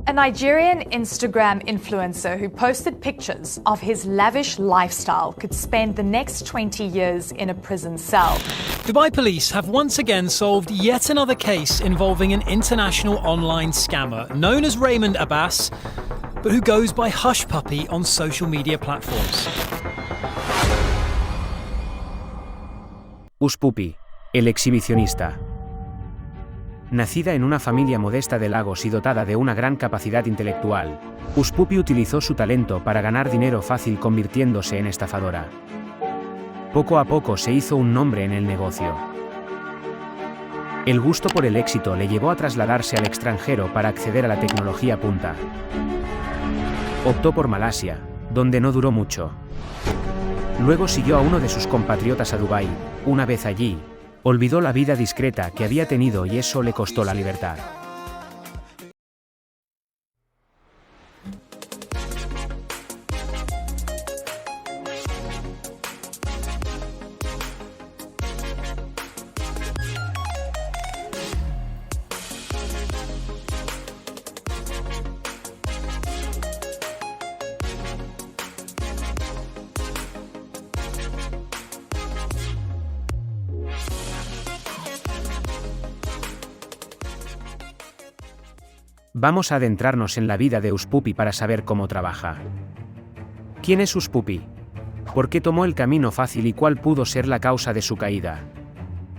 A Nigerian Instagram influencer who posted pictures of his lavish lifestyle could spend the next 20 years in a prison cell. Dubai police have once again solved yet another case involving an international online scammer known as Raymond Abbas, but who goes by Hush Puppy on social media platforms. Hush Puppy, el exhibicionista. Nacida en una familia modesta de Lagos y dotada de una gran capacidad intelectual, Hush Puppy utilizó su talento para ganar dinero fácil convirtiéndose en estafadora. Poco a poco se hizo un nombre en el negocio. El gusto por el éxito le llevó a trasladarse al extranjero para acceder a la tecnología punta. Optó por Malasia, donde no duró mucho. Luego siguió a uno de sus compatriotas a Dubái. Una vez allí, olvidó la vida discreta que había tenido y eso le costó la libertad. Vamos a adentrarnos en la vida de Hush Puppy para saber cómo trabaja. ¿Quién es Hush Puppy? ¿Por qué tomó el camino fácil y cuál pudo ser la causa de su caída?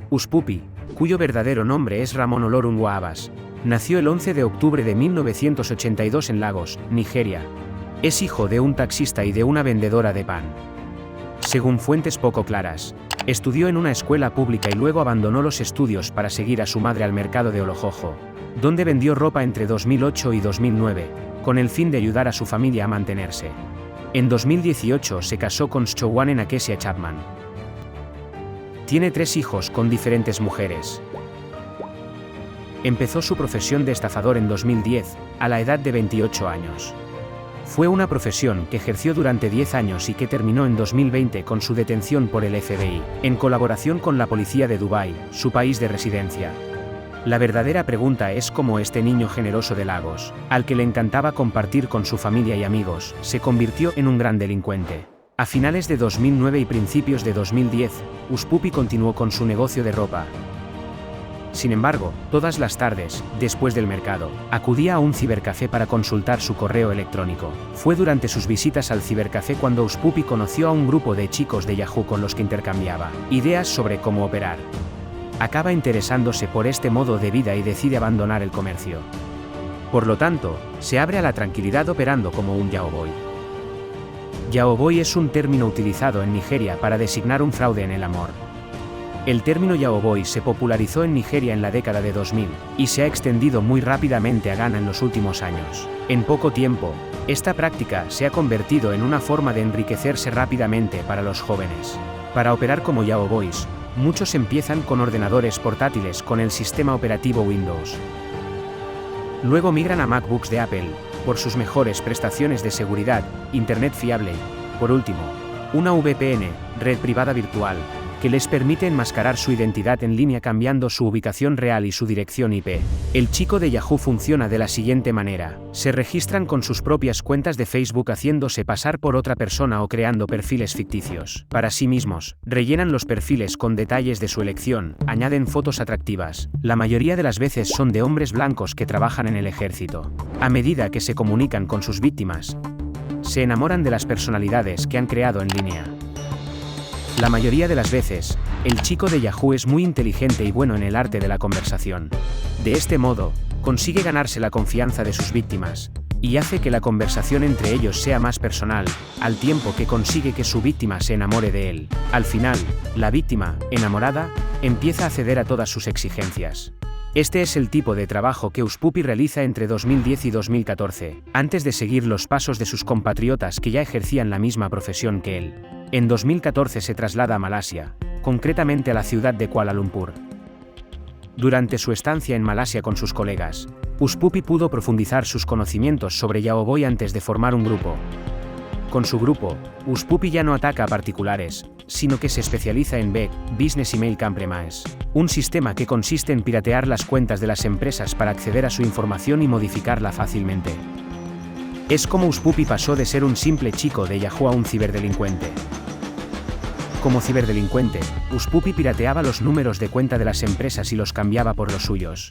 Hush Puppy, cuyo verdadero nombre es Ramon Olorunwa Abbas, nació el 11 de octubre de 1982 en Lagos, Nigeria. Es hijo de un taxista y de una vendedora de pan. Según fuentes poco claras, estudió en una escuela pública y luego abandonó los estudios para seguir a su madre al mercado de Olojojo, donde vendió ropa entre 2008 y 2009, con el fin de ayudar a su familia a mantenerse. En 2018 se casó con Showane Nakesia Chapman. Tiene 3 hijos con diferentes mujeres. Empezó su profesión de estafador en 2010, a la edad de 28 años. Fue una profesión que ejerció durante 10 años y que terminó en 2020 con su detención por el FBI, en colaboración con la policía de Dubái, su país de residencia. La verdadera pregunta es cómo este niño generoso de Lagos, al que le encantaba compartir con su familia y amigos, se convirtió en un gran delincuente. A finales de 2009 y principios de 2010, Hush Puppy continuó con su negocio de ropa. Sin embargo, todas las tardes, después del mercado, acudía a un cibercafé para consultar su correo electrónico. Fue durante sus visitas al cibercafé cuando Hush Puppy conoció a un grupo de chicos de Yahoo con los que intercambiaba ideas sobre cómo operar. Acaba interesándose por este modo de vida y decide abandonar el comercio. Por lo tanto, se abre a la tranquilidad operando como un yaoboy. Yaoboy es un término utilizado en Nigeria para designar un fraude en el amor. El término yaoboy se popularizó en Nigeria en la década de 2000, y se ha extendido muy rápidamente a Ghana en los últimos años. En poco tiempo, esta práctica se ha convertido en una forma de enriquecerse rápidamente para los jóvenes. Para operar como yaoboys, muchos empiezan con ordenadores portátiles con el sistema operativo Windows. Luego migran a MacBooks de Apple, por sus mejores prestaciones de seguridad, internet fiable, por último, una VPN, red privada virtual, que les permite enmascarar su identidad en línea cambiando su ubicación real y su dirección IP. El chico de Yahoo funciona de la siguiente manera: se registran con sus propias cuentas de Facebook haciéndose pasar por otra persona o creando perfiles ficticios para sí mismos, rellenan los perfiles con detalles de su elección, añaden fotos atractivas, la mayoría de las veces son de hombres blancos que trabajan en el ejército. A medida que se comunican con sus víctimas, se enamoran de las personalidades que han creado en línea. La mayoría de las veces, el chico de Yahoo es muy inteligente y bueno en el arte de la conversación. De este modo, consigue ganarse la confianza de sus víctimas, y hace que la conversación entre ellos sea más personal, al tiempo que consigue que su víctima se enamore de él. Al final, la víctima, enamorada, empieza a ceder a todas sus exigencias. Este es el tipo de trabajo que Hush Puppy realiza entre 2010 y 2014, antes de seguir los pasos de sus compatriotas que ya ejercían la misma profesión que él. En 2014 se traslada a Malasia, concretamente a la ciudad de Kuala Lumpur. Durante su estancia en Malasia con sus colegas, Hush Puppy pudo profundizar sus conocimientos sobre yaoboy antes de formar un grupo. Con su grupo, Uspupi ya no ataca a particulares, sino que se especializa en BEC, Business Email Compromise, un sistema que consiste en piratear las cuentas de las empresas para acceder a su información y modificarla fácilmente. Es como Uspupi pasó de ser un simple chico de Yahoo a un ciberdelincuente. Como ciberdelincuente, Uspupi pirateaba los números de cuenta de las empresas y los cambiaba por los suyos.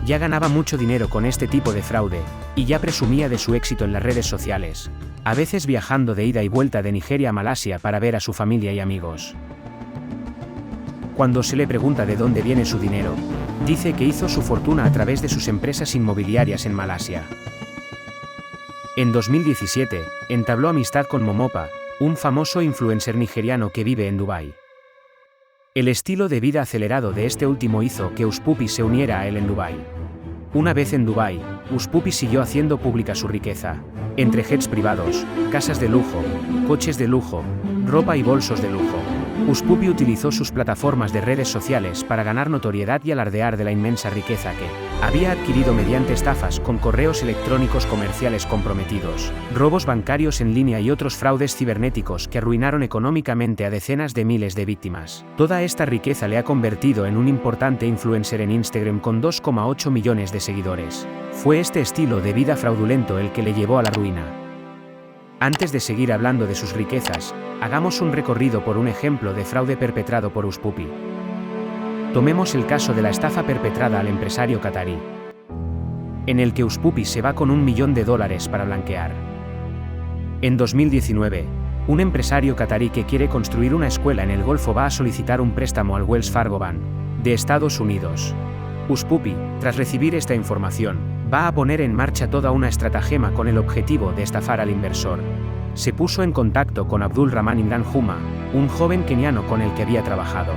Ya ganaba mucho dinero con este tipo de fraude, y ya presumía de su éxito en las redes sociales, a veces viajando de ida y vuelta de Nigeria a Malasia para ver a su familia y amigos. Cuando se le pregunta de dónde viene su dinero, dice que hizo su fortuna a través de sus empresas inmobiliarias en Malasia. En 2017, entabló amistad con Momopa, un famoso influencer nigeriano que vive en Dubái. El estilo de vida acelerado de este último hizo que Uspupi se uniera a él en Dubái. Una vez en Dubái, Uspupi siguió haciendo pública su riqueza, entre jets privados, casas de lujo, coches de lujo, ropa y bolsos de lujo. Uspupi utilizó sus plataformas de redes sociales para ganar notoriedad y alardear de la inmensa riqueza que había adquirido mediante estafas con correos electrónicos comerciales comprometidos, robos bancarios en línea y otros fraudes cibernéticos que arruinaron económicamente a decenas de miles de víctimas. Toda esta riqueza le ha convertido en un importante influencer en Instagram con 2,8 millones de seguidores. Fue este estilo de vida fraudulento el que le llevó a la ruina. Antes de seguir hablando de sus riquezas, hagamos un recorrido por un ejemplo de fraude perpetrado por Uspupi. Tomemos el caso de la estafa perpetrada al empresario catarí, en el que Uspupi se va con $1 millón para blanquear. En 2019, un empresario catarí que quiere construir una escuela en el Golfo va a solicitar un préstamo al Wells Fargo Bank, de Estados Unidos. Uspupi, tras recibir esta información, va a poner en marcha toda una estratagema con el objetivo de estafar al inversor. Se puso en contacto con Abdul Rahman Imran Juma, un joven keniano con el que había trabajado.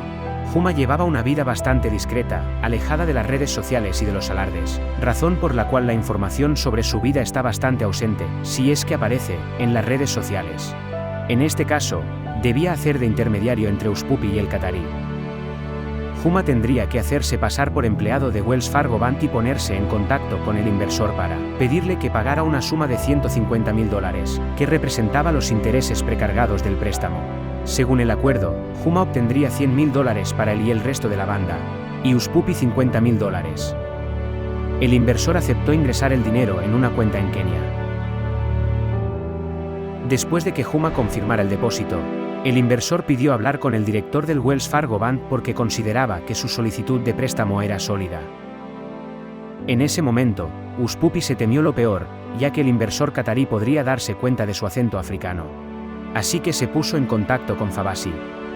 Juma llevaba una vida bastante discreta, alejada de las redes sociales y de los alardes, razón por la cual la información sobre su vida está bastante ausente, si es que aparece, en las redes sociales. En este caso, debía hacer de intermediario entre Uspupi y el catarí. Juma tendría que hacerse pasar por empleado de Wells Fargo Bank y ponerse en contacto con el inversor para pedirle que pagara una suma de $150.000, que representaba los intereses precargados del préstamo. Según el acuerdo, Juma obtendría $100.000 para él y el resto de la banda, y Uspupi $50.000. El inversor aceptó ingresar el dinero en una cuenta en Kenia. Después de que Juma confirmara el depósito, el inversor pidió hablar con el director del Wells Fargo Bank porque consideraba que su solicitud de préstamo era sólida. En ese momento, Uspupi se temió lo peor, ya que el inversor catarí podría darse cuenta de su acento africano. Así que se puso en contacto con Fabasi,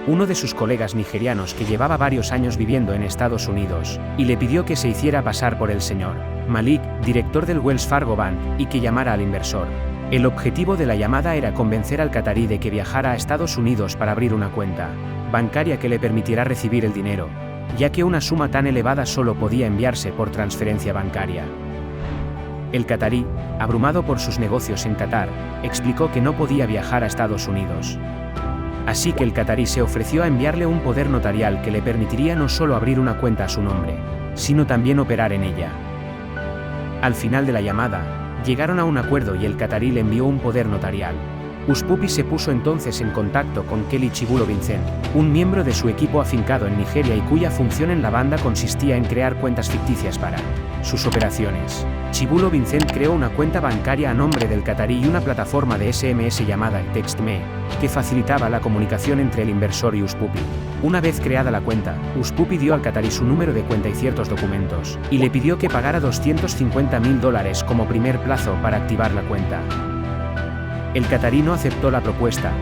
uno de sus colegas nigerianos que llevaba varios años viviendo en Estados Unidos, y le pidió que se hiciera pasar por el señor Malik, director del Wells Fargo Bank, y que llamara al inversor. El objetivo de la llamada era convencer al catarí de que viajara a Estados Unidos para abrir una cuenta bancaria que le permitiera recibir el dinero, ya que una suma tan elevada solo podía enviarse por transferencia bancaria. El catarí, abrumado por sus negocios en Qatar, explicó que no podía viajar a Estados Unidos. Así que el catarí se ofreció a enviarle un poder notarial que le permitiría no solo abrir una cuenta a su nombre, sino también operar en ella. Al final de la llamada, llegaron a un acuerdo y el catarí le envió un poder notarial. Uspupi se puso entonces en contacto con Kelly Chibulo Vincent, un miembro de su equipo afincado en Nigeria y cuya función en la banda consistía en crear cuentas ficticias para sus operaciones. Chibulo Vincent creó una cuenta bancaria a nombre del catarí y una plataforma de SMS llamada TextMe, que facilitaba la comunicación entre el inversor y Uspupi. Una vez creada la cuenta, Uspupi dio al catarí su número de cuenta y ciertos documentos, y le pidió que pagara $250.000 como primer plazo para activar la cuenta. El catarí no aceptó la propuesta,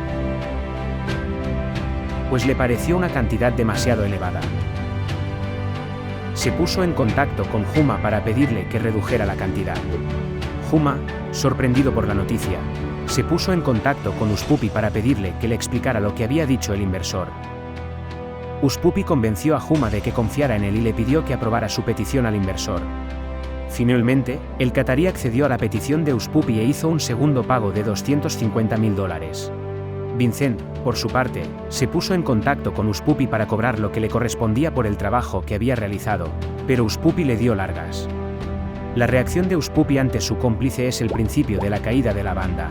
pues le pareció una cantidad demasiado elevada. Se puso en contacto con Juma para pedirle que redujera la cantidad. Juma, sorprendido por la noticia, se puso en contacto con Uspupi para pedirle que le explicara lo que había dicho el inversor. Uspupi convenció a Juma de que confiara en él y le pidió que aprobara su petición al inversor. Finalmente, el catarí accedió a la petición de Uspupi e hizo un segundo pago de $250.000. Vincent, por su parte, se puso en contacto con Uspupi para cobrar lo que le correspondía por el trabajo que había realizado, pero Uspupi le dio largas. La reacción de Uspupi ante su cómplice es el principio de la caída de la banda.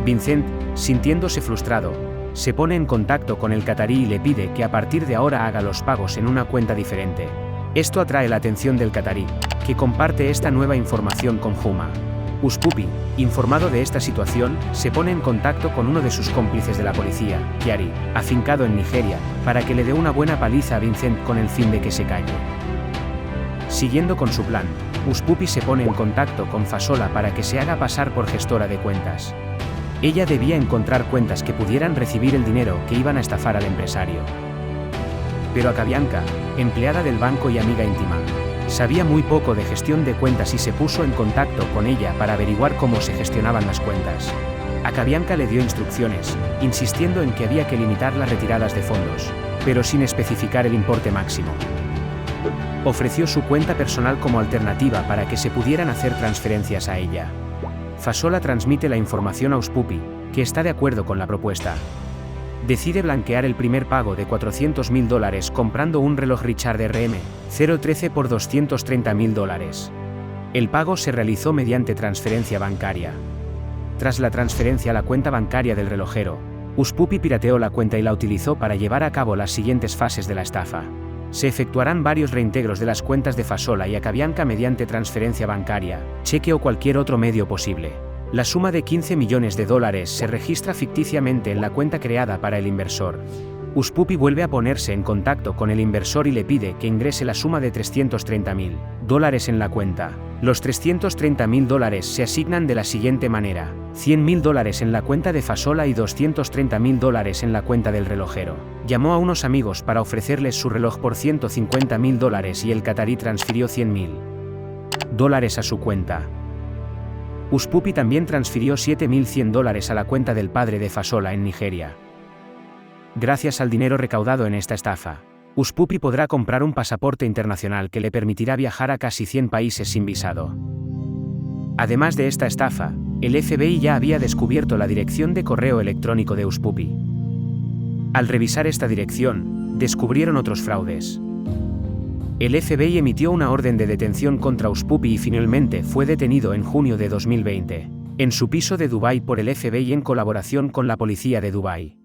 Vincent, sintiéndose frustrado, se pone en contacto con el catarí y le pide que a partir de ahora haga los pagos en una cuenta diferente. Esto atrae la atención del catarí, que comparte esta nueva información con Huma. Uspupi, informado de esta situación, se pone en contacto con uno de sus cómplices de la policía, Kiari, afincado en Nigeria, para que le dé una buena paliza a Vincent con el fin de que se calle. Siguiendo con su plan, Uspupi se pone en contacto con Fasola para que se haga pasar por gestora de cuentas. Ella debía encontrar cuentas que pudieran recibir el dinero que iban a estafar al empresario. Pero Akabianka, empleada del banco y amiga íntima, sabía muy poco de gestión de cuentas y se puso en contacto con ella para averiguar cómo se gestionaban las cuentas. Akabianka le dio instrucciones, insistiendo en que había que limitar las retiradas de fondos, pero sin especificar el importe máximo. Ofreció su cuenta personal como alternativa para que se pudieran hacer transferencias a ella. Fasola transmite la información a Uspupi, que está de acuerdo con la propuesta. Decide blanquear el primer pago de $400.000 comprando un reloj Richard RM-013 por $230.000. El pago se realizó mediante transferencia bancaria. Tras la transferencia a la cuenta bancaria del relojero, Uspupi pirateó la cuenta y la utilizó para llevar a cabo las siguientes fases de la estafa. Se efectuarán varios reintegros de las cuentas de Fasola y Akabianka mediante transferencia bancaria, cheque o cualquier otro medio posible. La suma de $15 millones se registra ficticiamente en la cuenta creada para el inversor. Uspupi vuelve a ponerse en contacto con el inversor y le pide que ingrese la suma de $330.000 en la cuenta. Los $330.000 se asignan de la siguiente manera: $100.000 en la cuenta de Fasola y $230.000 en la cuenta del relojero. Llamó a unos amigos para ofrecerles su reloj por $150.000 y el catarí transfirió $100.000 a su cuenta. Uspupi también transfirió $7.100 a la cuenta del padre de Fasola en Nigeria. Gracias al dinero recaudado en esta estafa, Uspupi podrá comprar un pasaporte internacional que le permitirá viajar a casi 100 países sin visado. Además de esta estafa, el FBI ya había descubierto la dirección de correo electrónico de Uspupi. Al revisar esta dirección, descubrieron otros fraudes. El FBI emitió una orden de detención contra Uspupi y finalmente fue detenido en junio de 2020, en su piso de Dubái por el FBI en colaboración con la policía de Dubái.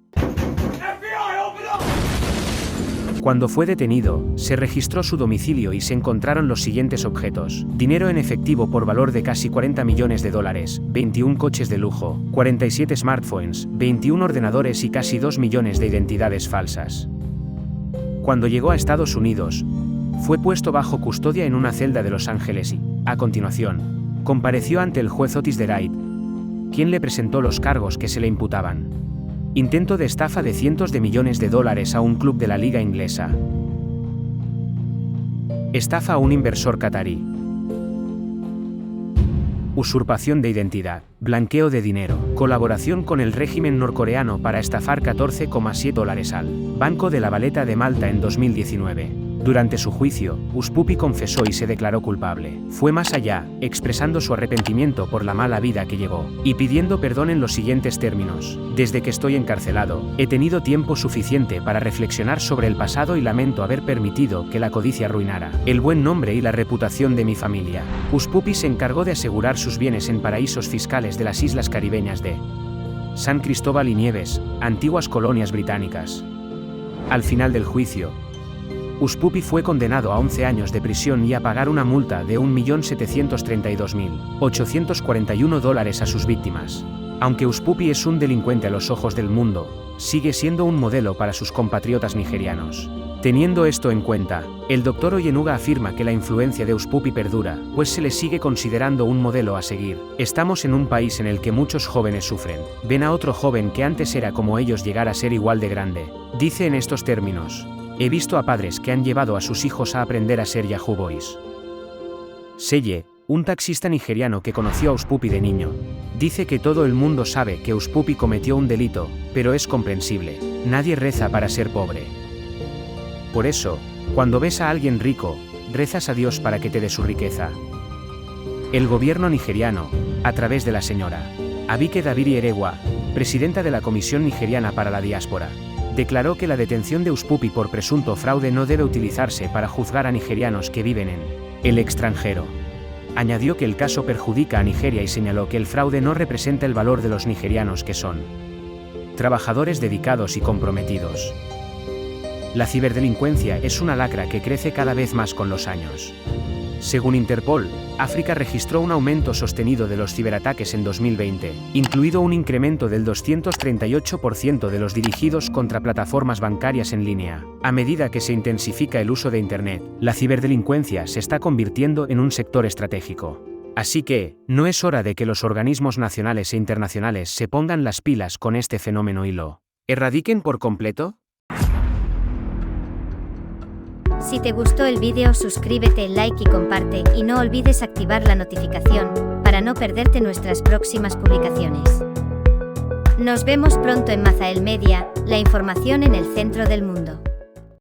Cuando fue detenido, se registró su domicilio y se encontraron los siguientes objetos: dinero en efectivo por valor de casi $40 millones, 21 coches de lujo, 47 smartphones, 21 ordenadores y casi 2 millones de identidades falsas. Cuando llegó a Estados Unidos, fue puesto bajo custodia en una celda de Los Ángeles y, a continuación, compareció ante el juez Otis DeWright, quien le presentó los cargos que se le imputaban. Intento de estafa de cientos de millones de dólares a un club de la liga inglesa. Estafa a un inversor catarí. Usurpación de identidad, blanqueo de dinero, colaboración con el régimen norcoreano para estafar $14,7 al Banco de la Valeta de Malta en 2019. Durante su juicio, Uspupi confesó y se declaró culpable. Fue más allá, expresando su arrepentimiento por la mala vida que llevó, y pidiendo perdón en los siguientes términos: desde que estoy encarcelado, he tenido tiempo suficiente para reflexionar sobre el pasado y lamento haber permitido que la codicia arruinara el buen nombre y la reputación de mi familia. Uspupi se encargó de asegurar sus bienes en paraísos fiscales de las islas caribeñas de San Cristóbal y Nieves, antiguas colonias británicas. Al final del juicio, Uspupi fue condenado a 11 años de prisión y a pagar una multa de $1.732.841 a sus víctimas. Aunque Uspupi es un delincuente a los ojos del mundo, sigue siendo un modelo para sus compatriotas nigerianos. Teniendo esto en cuenta, el Dr. Oyenuga afirma que la influencia de Uspupi perdura, pues se le sigue considerando un modelo a seguir. Estamos en un país en el que muchos jóvenes sufren. Ven a otro joven que antes era como ellos llegar a ser igual de grande. Dice en estos términos: he visto a padres que han llevado a sus hijos a aprender a ser Yahoo Boys. Seye, un taxista nigeriano que conoció a Uspupi de niño, dice que todo el mundo sabe que Uspupi cometió un delito, pero es comprensible. Nadie reza para ser pobre. Por eso, cuando ves a alguien rico, rezas a Dios para que te dé su riqueza. El gobierno nigeriano, a través de la señora Abike Dabiri-Erewa, presidenta de la Comisión Nigeriana para la Diáspora, declaró que la detención de Uspupi por presunto fraude no debe utilizarse para juzgar a nigerianos que viven en el extranjero. Añadió que el caso perjudica a Nigeria y señaló que el fraude no representa el valor de los nigerianos, que son trabajadores dedicados y comprometidos. La ciberdelincuencia es una lacra que crece cada vez más con los años. Según Interpol, África registró un aumento sostenido de los ciberataques en 2020, incluido un incremento del 238% de los dirigidos contra plataformas bancarias en línea. A medida que se intensifica el uso de Internet, la ciberdelincuencia se está convirtiendo en un sector estratégico. Así que, ¿no es hora de que los organismos nacionales e internacionales se pongan las pilas con este fenómeno y lo erradiquen por completo? Si te gustó el vídeo, suscríbete, like y comparte, y no olvides activar la notificación, para no perderte nuestras próximas publicaciones. Nos vemos pronto en Mazael Media, la información en el centro del mundo.